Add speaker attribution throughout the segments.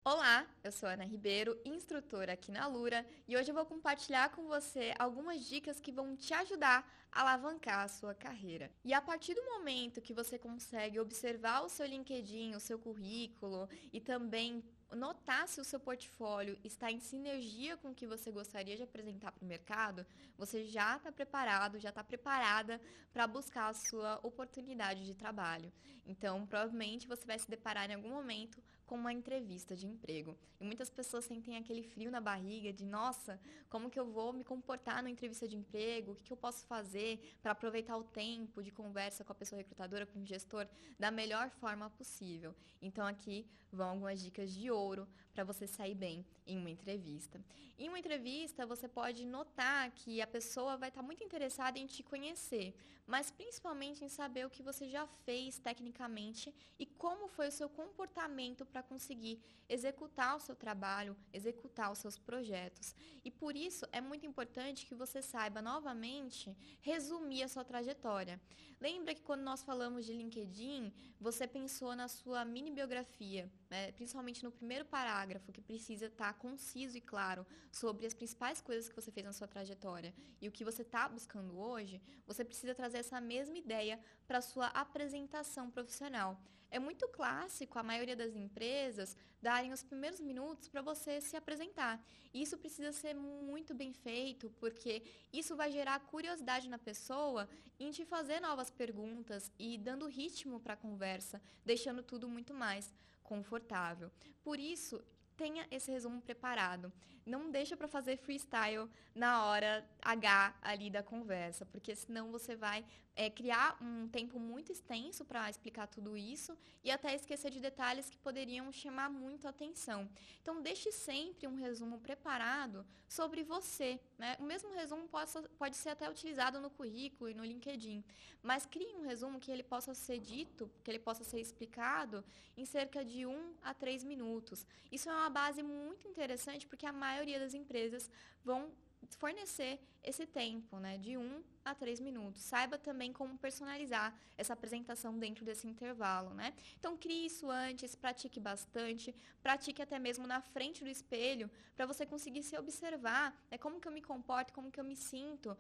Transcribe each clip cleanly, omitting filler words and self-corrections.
Speaker 1: Olá, eu sou Ana Ribeiro, instrutora aqui na Lura, e hoje eu vou compartilhar com você algumas dicas que vão te ajudar a alavancar a sua carreira. E a partir do momento que você consegue observar o seu LinkedIn, o seu currículo e também notar se o seu portfólio está em sinergia com o que você gostaria de apresentar para o mercado, você já está preparado, já está preparada para buscar a sua oportunidade de trabalho. Então, provavelmente você vai se deparar em algum momento com uma entrevista de emprego. E muitas pessoas sentem aquele frio na barriga de, nossa, como que eu vou me comportar numa entrevista de emprego? O que eu posso fazer para aproveitar o tempo de conversa com a pessoa recrutadora, com o gestor, da melhor forma possível? Então, aqui vão algumas dicas de ouro para você sair bem em uma entrevista. Em uma entrevista, você pode notar que a pessoa vai estar muito interessada em te conhecer, mas principalmente em saber o que você já fez tecnicamente e como foi o seu comportamento para conseguir executar o seu trabalho, executar os seus projetos. E por isso é muito importante que você saiba novamente resumir a sua trajetória. Lembra que quando nós falamos de LinkedIn, você pensou na sua mini biografia, né? Principalmente no primeiro parágrafo, que precisa estar conciso e claro sobre as principais coisas que você fez na sua trajetória e o que você está buscando hoje. Você precisa trazer essa mesma ideia para a sua apresentação profissional. É muito clássico a maioria das empresas darem os primeiros minutos para você se apresentar. E isso precisa ser muito bem feito, porque isso vai gerar curiosidade na pessoa em te fazer novas perguntas e dando ritmo para a conversa, deixando tudo muito mais confortável. Por isso, tenha esse resumo preparado. Não deixa para fazer freestyle na hora H ali da conversa, porque senão você vai criar um tempo muito extenso para explicar tudo isso e até esquecer de detalhes que poderiam chamar muito a atenção. Então, deixe sempre um resumo preparado sobre você, né? O mesmo resumo pode ser até utilizado no currículo e no LinkedIn, mas crie um resumo que ele possa ser dito, que ele possa ser explicado em cerca de 1 a 3 minutos. Isso é uma base muito interessante porque a maioria das empresas vão fornecer esse tempo, né, de 1 a 3 minutos. Saiba também como personalizar essa apresentação dentro desse intervalo, né? Então, crie isso antes, pratique bastante, pratique até mesmo na frente do espelho, para você conseguir se observar, né, como que eu me comporto, como que eu me sinto,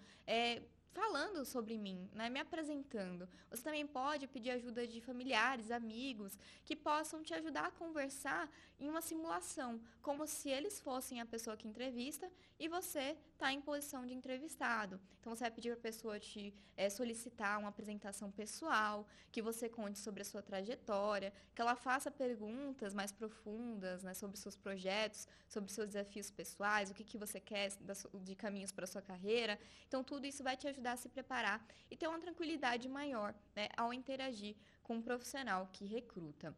Speaker 1: falando sobre mim, né, me apresentando. Você também pode pedir ajuda de familiares, amigos, que possam te ajudar a conversar em uma simulação, como se eles fossem a pessoa que entrevista e você está em posição de entrevistado. Então, você vai pedir para a pessoa te solicitar uma apresentação pessoal, que você conte sobre a sua trajetória, que ela faça perguntas mais profundas, né, sobre seus projetos, sobre seus desafios pessoais, o que você quer de caminhos para a sua carreira. Então, tudo isso vai te ajudar a se preparar e ter uma tranquilidade maior, né, ao interagir com um profissional que recruta.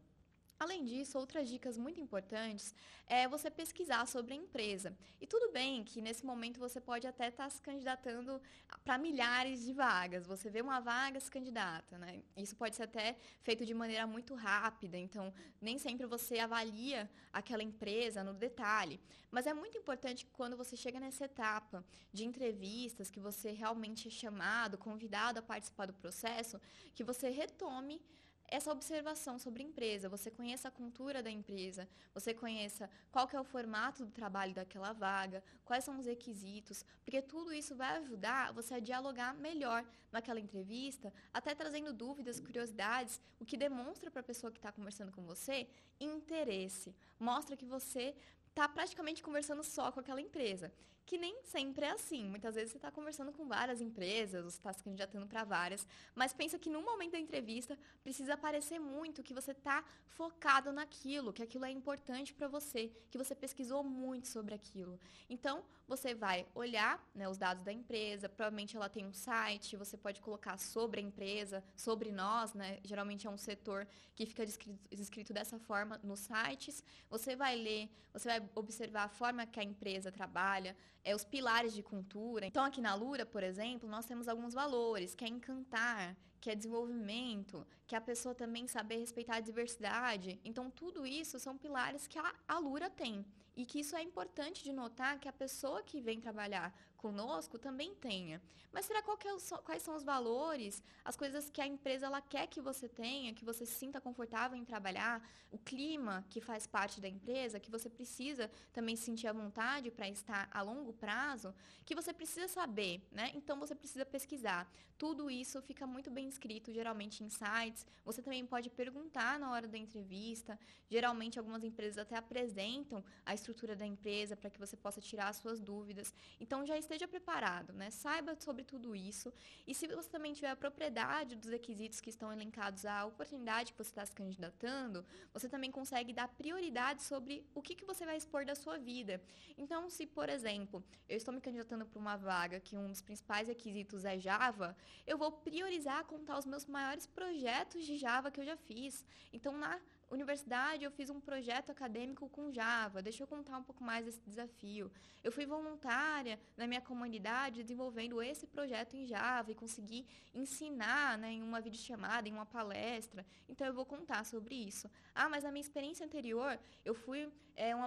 Speaker 1: Além disso, outras dicas muito importantes é você pesquisar sobre a empresa. E tudo bem que nesse momento você pode até estar se candidatando para milhares de vagas. Você vê uma vaga, se candidata, né? Isso pode ser até feito de maneira muito rápida, então nem sempre você avalia aquela empresa no detalhe. Mas é muito importante que quando você chega nessa etapa de entrevistas, que você realmente é chamado, convidado a participar do processo, que você retome essa observação sobre a empresa, você conheça a cultura da empresa, você conheça qual que é o formato do trabalho daquela vaga, quais são os requisitos, porque tudo isso vai ajudar você a dialogar melhor naquela entrevista, até trazendo dúvidas, curiosidades, o que demonstra para a pessoa que está conversando com você interesse, mostra que você está praticamente conversando só com aquela empresa, que nem sempre é assim. Muitas vezes você está conversando com várias empresas, você está se candidatando para várias, mas pensa que no momento da entrevista precisa parecer muito que você está focado naquilo, que aquilo é importante para você, que você pesquisou muito sobre aquilo. Então, você vai olhar, né, os dados da empresa, provavelmente ela tem um site, você pode colocar sobre a empresa, sobre nós, né? Geralmente é um setor que fica descrito dessa forma nos sites. Você vai ler, você vai observar a forma que a empresa trabalha, os pilares de cultura. Então, aqui na Lura, por exemplo, nós temos alguns valores, que é encantar, que é desenvolvimento, que é a pessoa também saber respeitar a diversidade. Então, tudo isso são pilares que a Alura tem. E que isso é importante de notar que a pessoa que vem trabalhar conosco também tenha. Mas será quais são os valores, as coisas que a empresa ela quer que você tenha, que você se sinta confortável em trabalhar, o clima que faz parte da empresa, que você precisa também sentir à vontade para estar a longo prazo, que você precisa saber, né? Então você precisa pesquisar. Tudo isso fica muito bem escrito, geralmente em sites. Você também pode perguntar na hora da entrevista. Geralmente algumas empresas até apresentam a estrutura da empresa para que você possa tirar as suas dúvidas. Então já esteja preparado, né? Saiba sobre tudo isso. E se você também tiver a propriedade dos requisitos que estão elencados à oportunidade que você está se candidatando, você também consegue dar prioridade sobre o que você vai expor da sua vida. Então, se, por exemplo, eu estou me candidatando para uma vaga que um dos principais requisitos é Java, eu vou priorizar contar os meus maiores projetos de Java que eu já fiz. Então, na universidade, eu fiz um projeto acadêmico com Java. Deixa eu contar um pouco mais desse desafio. Eu fui voluntária na minha comunidade desenvolvendo esse projeto em Java e consegui ensinar, né, em uma videochamada, em uma palestra. Então, eu vou contar sobre isso. Ah, mas na minha experiência anterior, eu fui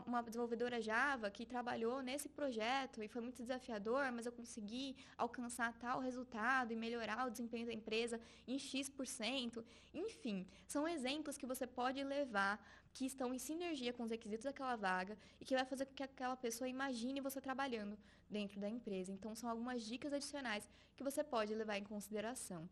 Speaker 1: uma desenvolvedora Java que trabalhou nesse projeto e foi muito desafiador, mas eu consegui alcançar tal resultado e melhorar o desempenho da empresa em X%. Enfim, são exemplos que você pode levar que estão em sinergia com os requisitos daquela vaga e que vai fazer com que aquela pessoa imagine você trabalhando dentro da empresa. Então, são algumas dicas adicionais que você pode levar em consideração.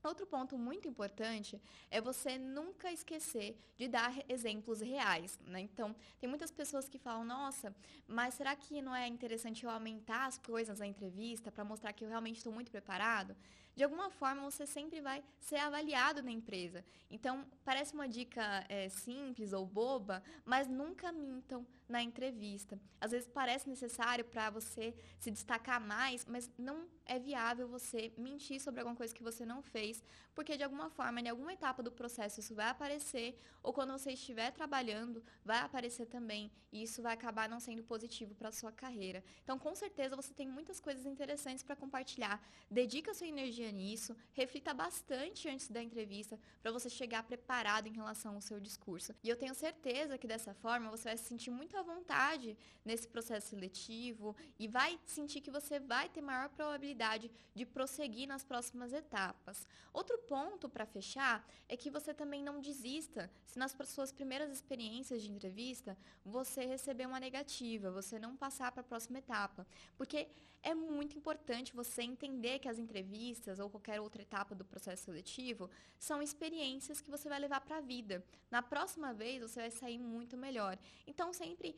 Speaker 1: Outro ponto muito importante é você nunca esquecer de dar exemplos reais, né? Então, tem muitas pessoas que falam, nossa, mas será que não é interessante eu aumentar as coisas na entrevista para mostrar que eu realmente estou muito preparado? De alguma forma, você sempre vai ser avaliado na empresa. Então, parece uma dica simples ou boba, mas nunca mintam na entrevista. Às vezes parece necessário para você se destacar mais, mas não é viável você mentir sobre alguma coisa que você não fez, porque de alguma forma, em alguma etapa do processo, isso vai aparecer, ou quando você estiver trabalhando, vai aparecer também, e isso vai acabar não sendo positivo para a sua carreira. Então, com certeza, você tem muitas coisas interessantes para compartilhar. Dedica sua energia nisso, reflita bastante antes da entrevista, para você chegar preparado em relação ao seu discurso. E eu tenho certeza que dessa forma, você vai se sentir muito à vontade nesse processo seletivo e vai sentir que você vai ter maior probabilidade de prosseguir nas próximas etapas. Outro ponto para fechar é que você também não desista se nas suas primeiras experiências de entrevista você receber uma negativa, você não passar para a próxima etapa, porque é muito importante você entender que as entrevistas ou qualquer outra etapa do processo seletivo são experiências que você vai levar para a vida. Na próxima vez você vai sair muito melhor. Então sempre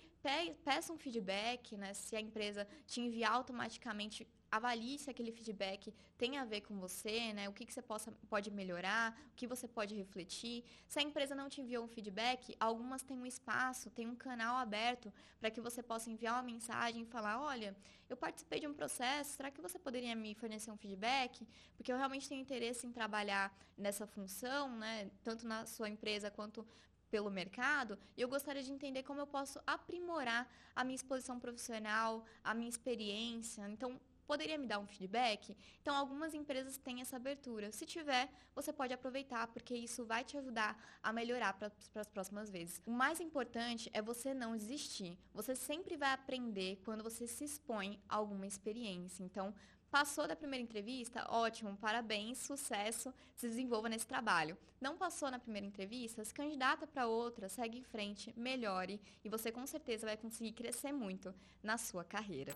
Speaker 1: peça um feedback, né? Se a empresa te enviar automaticamente, avalie se aquele feedback tem a ver com você, né? O que você pode melhorar, o que você pode refletir. Se a empresa não te enviou um feedback, algumas têm um espaço, tem um canal aberto para que você possa enviar uma mensagem e falar, olha, eu participei de um processo, será que você poderia me fornecer um feedback? Porque eu realmente tenho interesse em trabalhar nessa função, né? Tanto na sua empresa quanto pelo mercado, e eu gostaria de entender como eu posso aprimorar a minha exposição profissional, a minha experiência. Então, poderia me dar um feedback? Então, algumas empresas têm essa abertura. Se tiver, você pode aproveitar, porque isso vai te ajudar a melhorar para as próximas vezes. O mais importante é você não desistir. Você sempre vai aprender quando você se expõe a alguma experiência. Então, passou da primeira entrevista? Ótimo, parabéns, sucesso, se desenvolva nesse trabalho. Não passou na primeira entrevista? Se candidata para outra, segue em frente, melhore e você com certeza vai conseguir crescer muito na sua carreira.